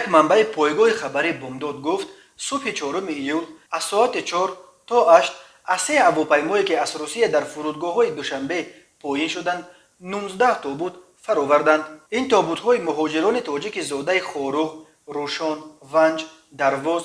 یک منبع پایگاه خبری بامداد گفت صبح 4 ایول از ساعت 4 تا 8 از 3 هواپیمایی که از روسیه در فرودگاه‌های دوشنبه پایین شدند 19 تابوت فرآوردند. این تابوت‌های مهاجران تاجیک زاده خوروغ، روشان، ونج، درواز،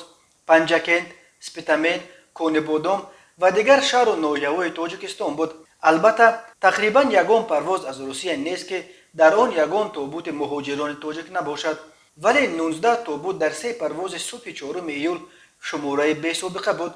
پنجکند، سپتامین، کونبودام و دیگر شهر و ناحیه‌های تاجیکستان بود. البته تقریبا یگان پرواز از روسیه نیست که در آن یگان تابوت مهاجران تاجیک نباشد، ولی 19 تابوت در 3 پرواز صبح 4 ایول شماره بی سابقه بود.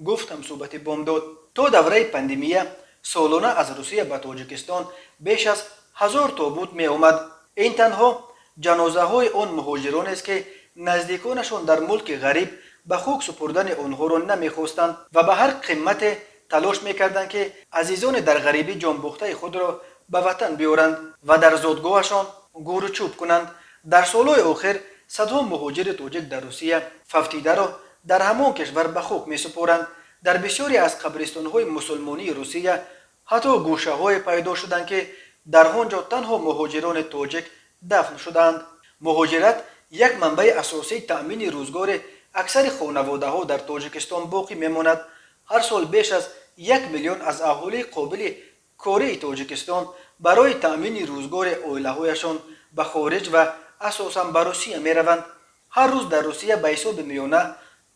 گفتم صحبت بامداد تا دوره پاندمیه سالانه از روسیه به تاجیکستان بیش از 1000 تابوت می آمد. این تنها جنازه های آن مهاجران است که نزدیکانشان در ملک غریب به خاک سپردن آنها را نمیخواستند و به هر قیمت تلاش میکردند که عزیزان در غریبی جانباخته خود را به وطن بیارند و در زادگاهشان گور و چوب کنند. در سالهای آخر صدها مهاجر تاجیک در روسیه ففتیده را در همان کشور به خاک می سپارند. در بسیاری از قبرستان‌های مسلمانی روسیه حتی گوشه‌های پیدا شدند که در آنجا تنها مهاجران تاجیک دفن شدند. مهاجرت یک منبع اساسی تأمین روزگار اکثر خانواده‌ها در تاجیکستان باقی می‌ماند. هر سال بیش از 1 میلیون از اهالی قابل کاری تاجیکستان برای تأمین روزگار عائله‌هایشان به خارج و اساساً به روسیه می‌روند. هر روز در روسیه به حساب میانه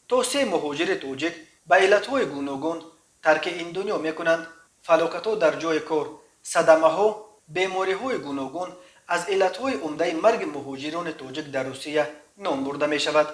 تا 3 مهاجر تاجیک به علت‌های گوناگون ترک این دنیا می‌کنند. فلاکت‌ها در جای کار، صدمه‌ها، بیماری‌های گوناگون از علت‌های عمده مرگ مهاجران تاجیک در روسیه نام برده می‌شود.